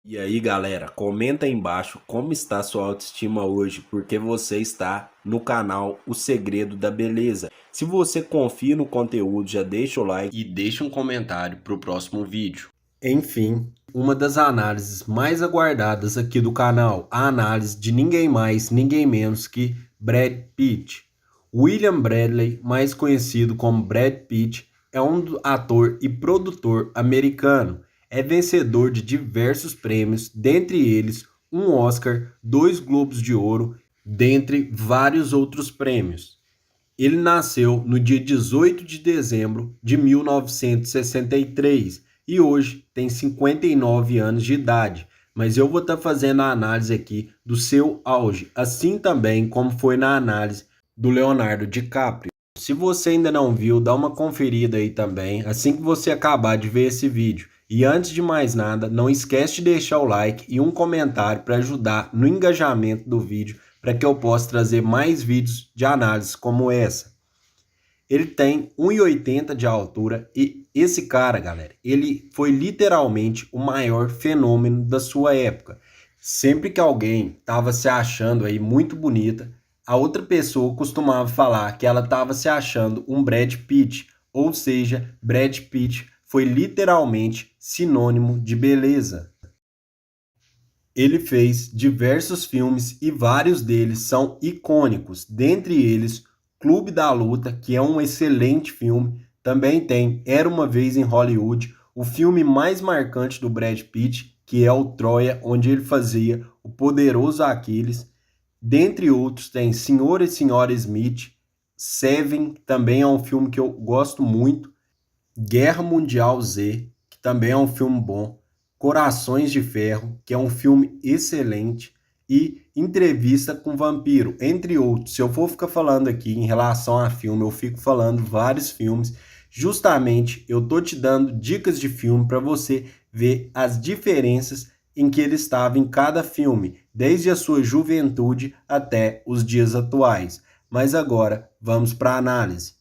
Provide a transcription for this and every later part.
E aí, galera, comenta aí embaixo como está sua autoestima hoje, porque você está no canal O Segredo da Beleza. Se você confia no conteúdo, já deixa o like e deixa um comentário para o próximo vídeo. Enfim, uma das análises mais aguardadas aqui do canal, a análise de ninguém mais, ninguém menos que Brad Pitt. William Bradley, mais conhecido como Brad Pitt, é um ator e produtor americano. É vencedor de diversos prêmios, dentre eles um Oscar, 2 Globos de Ouro, dentre vários outros prêmios. Ele nasceu no dia 18 de dezembro de 1963 e hoje tem 59 anos de idade, mas eu vou estar fazendo a análise aqui do seu auge, assim também como foi na análise do Leonardo DiCaprio. Se você ainda não viu, dá uma conferida aí também, assim que você acabar de ver esse vídeo. E antes de mais nada, não esquece de deixar o like e um comentário para ajudar no engajamento do vídeo, para que eu possa trazer mais vídeos de análise como essa. Ele tem 1,80 de altura e esse cara, galera, ele foi literalmente o maior fenômeno da sua época. Sempre que alguém estava se achando aí muito bonita, a outra pessoa costumava falar que ela estava se achando um Brad Pitt, ou seja, Brad Pitt foi literalmente sinônimo de beleza. Ele fez diversos filmes e vários deles são icônicos, dentre eles Clube da Luta, que é um excelente filme. Também tem Era uma Vez em Hollywood, o filme mais marcante do Brad Pitt, que é o Troia, onde ele fazia o poderoso Aquiles. Dentre outros tem Senhor e Senhora Smith, Seven, também é um filme que eu gosto muito, Guerra Mundial Z, que também é um filme bom, Corações de Ferro, que é um filme excelente, e Entrevista com o Vampiro, entre outros. Se eu for ficar falando aqui em relação a filme, eu fico falando vários filmes. Justamente, eu tô te dando dicas de filme para você ver as diferenças em que ele estava em cada filme, desde a sua juventude até os dias atuais. Mas agora, vamos para a análise.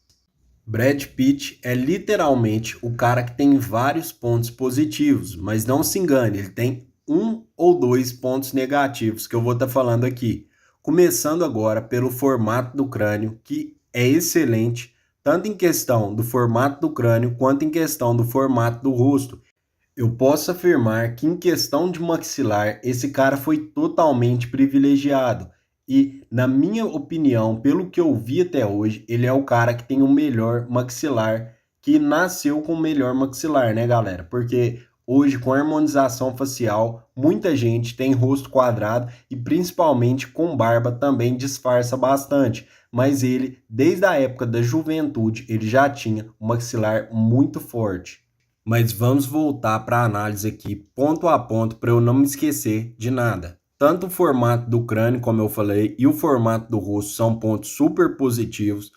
Brad Pitt é literalmente o cara que tem vários pontos positivos, mas não se engane, ele tem um ou dois pontos negativos que eu vou estar falando aqui. Começando agora pelo formato do crânio, que é excelente, tanto em questão do formato do crânio quanto em questão do formato do rosto. Eu posso afirmar que, em questão de maxilar, esse cara foi totalmente privilegiado. E, na minha opinião, pelo que eu vi até hoje, ele é o cara que tem o melhor maxilar, que nasceu com o melhor maxilar, né, galera? Porque hoje, com a harmonização facial, muita gente tem rosto quadrado e, principalmente com barba, também disfarça bastante. Mas ele, desde a época da juventude, ele já tinha um maxilar muito forte. Mas vamos voltar para a análise aqui, ponto a ponto, para eu não me esquecer de nada. Tanto o formato do crânio, como eu falei, e o formato do rosto são pontos super positivos.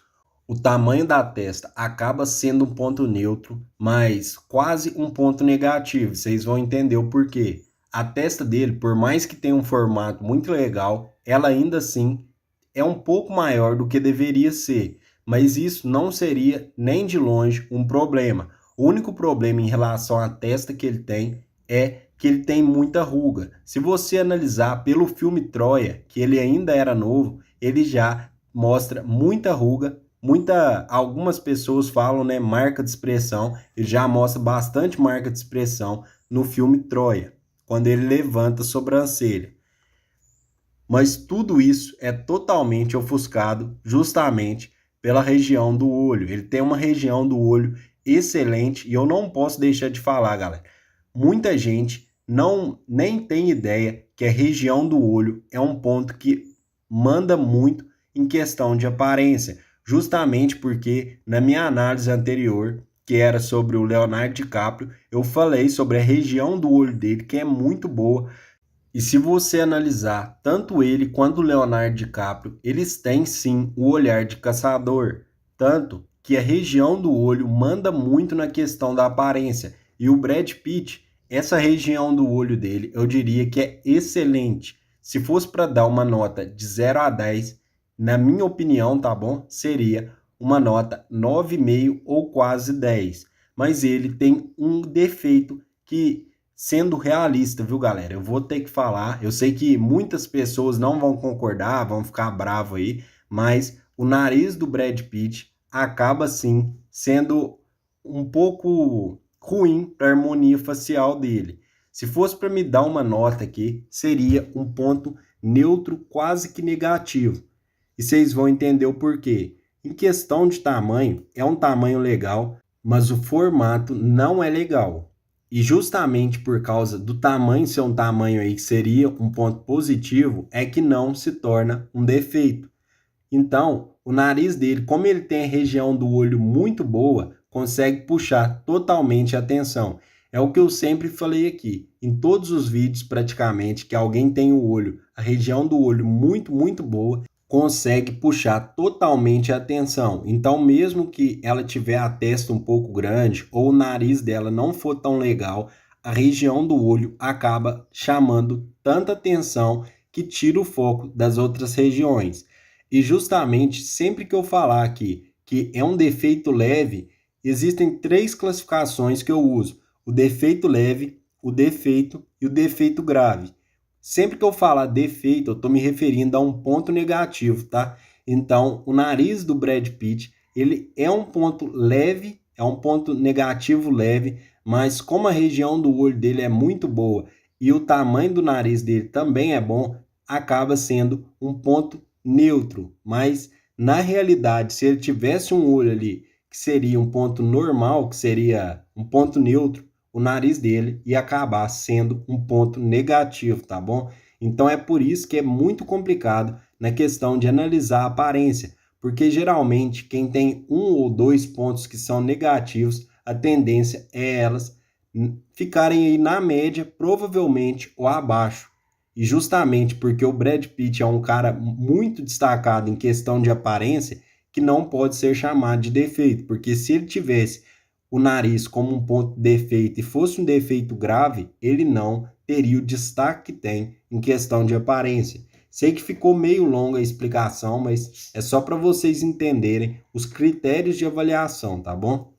O tamanho da testa acaba sendo um ponto neutro, mas quase um ponto negativo. Vocês vão entender o porquê. A testa dele, por mais que tenha um formato muito legal, ela ainda assim é um pouco maior do que deveria ser. Mas isso não seria nem de longe um problema. O único problema em relação à testa que ele tem é que ele tem muita ruga. Se você analisar pelo filme Troia, que ele ainda era novo, ele já mostra muita ruga, algumas pessoas falam, né, marca de expressão, ele já mostra bastante marca de expressão no filme Troia, quando ele levanta a sobrancelha. Mas tudo isso é totalmente ofuscado justamente pela região do olho. Ele tem uma região do olho excelente e eu não posso deixar de falar, galera. Muita gente não nem tem ideia que a região do olho é um ponto que manda muito em questão de aparência, justamente porque na minha análise anterior, que era sobre o Leonardo DiCaprio, eu falei sobre a região do olho dele, que é muito boa. E se você analisar tanto ele quanto o Leonardo DiCaprio, eles têm sim o olhar de caçador, tanto que a região do olho manda muito na questão da aparência. E o Brad Pitt, essa região do olho dele, eu diria que é excelente. Se fosse para dar uma nota de 0 a 10, na minha opinião, tá bom? Seria uma nota 9,5 ou quase 10. Mas ele tem um defeito que sendo realista, viu, galera? Eu vou ter que falar, eu sei que muitas pessoas não vão concordar, vão ficar bravo aí, mas o nariz do Brad Pitt acaba sim sendo um pouco ruim para a harmonia facial dele. Se fosse para me dar uma nota aqui, seria um ponto neutro quase que negativo. E vocês vão entender o porquê. Em questão de tamanho, é um tamanho legal, mas o formato não é legal. E justamente por causa do tamanho ser um tamanho aí que seria um ponto positivo, é que não se torna um defeito. Então, o nariz dele, como ele tem a região do olho muito boa, consegue puxar totalmente a atenção. É o que eu sempre falei aqui, em todos os vídeos praticamente, que alguém tem o olho, a região do olho muito boa, consegue puxar totalmente a atenção. Então, mesmo que ela tiver a testa um pouco grande ou o nariz dela não for tão legal, a região do olho acaba chamando tanta atenção que tira o foco das outras regiões. E justamente sempre que eu falar aqui que é um defeito leve, existem 3 classificações que eu uso: o defeito leve, o defeito e o defeito grave. Sempre que eu falar defeito, eu estou me referindo a um ponto negativo, tá? Então, o nariz do Brad Pitt, ele é um ponto leve, é um ponto negativo leve, mas como a região do olho dele é muito boa e o tamanho do nariz dele também é bom, acaba sendo um ponto neutro. Mas, na realidade, se ele tivesse um olho ali que seria um ponto normal, que seria um ponto neutro, o nariz dele ia acabar sendo um ponto negativo, tá bom? Então é por isso que é muito complicado na questão de analisar a aparência, porque geralmente quem tem 1 ou 2 pontos que são negativos, a tendência é elas ficarem aí na média, provavelmente ou abaixo. E justamente porque o Brad Pitt é um cara muito destacado em questão de aparência, que não pode ser chamado de defeito, porque se ele tivesse o nariz como um ponto de defeito e fosse um defeito grave, ele não teria o destaque que tem em questão de aparência. Sei que ficou meio longa a explicação, mas é só para vocês entenderem os critérios de avaliação, tá bom?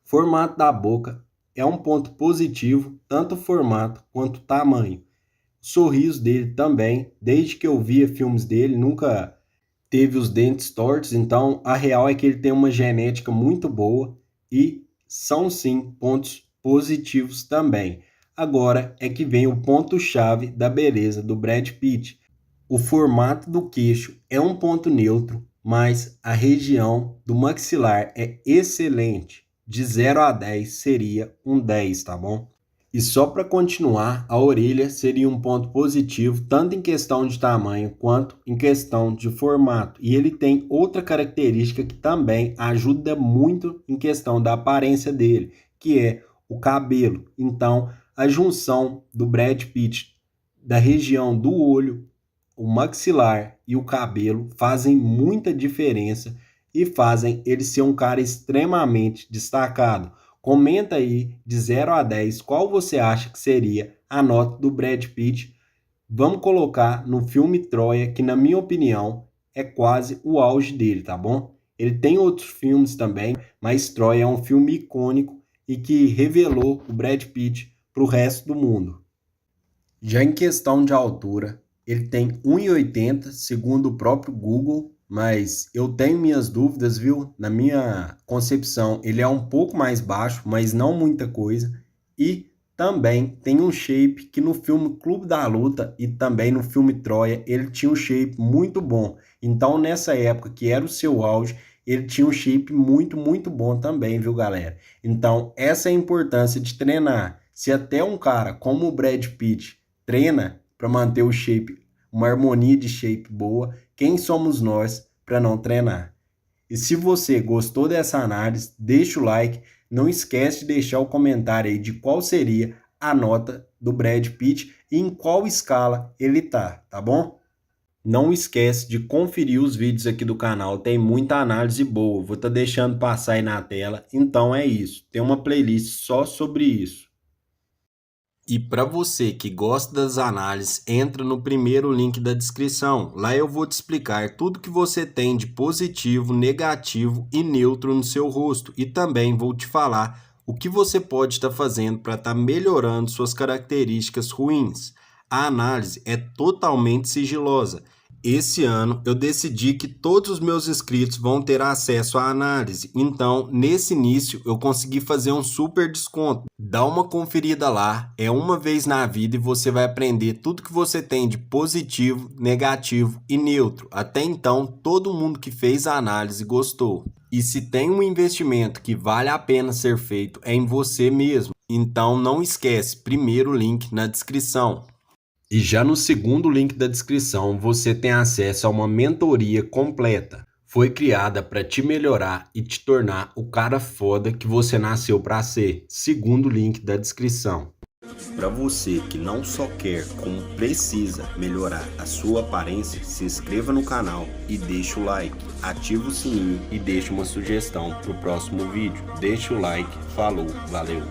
Formato da boca é um ponto positivo, tanto o formato quanto o tamanho. O sorriso dele também, desde que eu via filmes dele, nunca teve os dentes tortos, então a real é que ele tem uma genética muito boa e são sim pontos positivos também. Agora é que vem o ponto-chave da beleza do Brad Pitt. O formato do queixo é um ponto neutro, mas a região do maxilar é excelente. De 0 a 10 seria um 10, tá bom? E só para continuar, a orelha seria um ponto positivo, tanto em questão de tamanho quanto em questão de formato. E ele tem outra característica que também ajuda muito em questão da aparência dele, que é o cabelo. Então, a junção do Brad Pitt da região do olho, o maxilar e o cabelo fazem muita diferença e fazem ele ser um cara extremamente destacado. Comenta aí de 0 a 10 qual você acha que seria a nota do Brad Pitt. Vamos colocar no filme Troia, que na minha opinião é quase o auge dele, tá bom? Ele tem outros filmes também, mas Troia é um filme icônico e que revelou o Brad Pitt para o resto do mundo. Já em questão de altura, ele tem 1,80 segundo o próprio Google, mas eu tenho minhas dúvidas, viu? Na minha concepção, ele é um pouco mais baixo, mas não muita coisa. E também tem um shape que no filme Clube da Luta e também no filme Troia, ele tinha um shape muito bom. Então, nessa época que era o seu auge, ele tinha um shape muito bom também, viu, galera? Então, essa é a importância de treinar. Se até um cara como o Brad Pitt treina para manter o shape, uma harmonia de shape boa, quem somos nós para não treinar? E se você gostou dessa análise, deixa o like, não esquece de deixar o comentário aí de qual seria a nota do Brad Pitt e em qual escala ele tá bom? Não esquece de conferir os vídeos aqui do canal, tem muita análise boa, vou estar deixando passar aí na tela, então é isso, tem uma playlist só sobre isso. E para você que gosta das análises, entra no primeiro link da descrição. Lá eu vou te explicar tudo que você tem de positivo, negativo e neutro no seu rosto. E também vou te falar O que você pode estar fazendo para estar melhorando suas características ruins? A análise é totalmente sigilosa. Esse ano eu decidi que todos os meus inscritos vão ter acesso à análise, então nesse início eu consegui fazer um super desconto. Dá uma conferida lá, é uma vez na vida e você vai aprender tudo que você tem de positivo, negativo e neutro. Até então, todo mundo que fez a análise gostou. E se tem um investimento que vale a pena ser feito é em você mesmo. Então não esquece, primeiro link na descrição. E já no segundo link da descrição você tem acesso a uma mentoria completa. Foi criada para te melhorar e te tornar o cara foda que você nasceu para ser. Segundo link da descrição. Para você que não só quer, como precisa melhorar a sua aparência, se inscreva no canal e deixa o like. Ativa o sininho e deixa uma sugestão para o próximo vídeo. Deixa o like. Falou, valeu.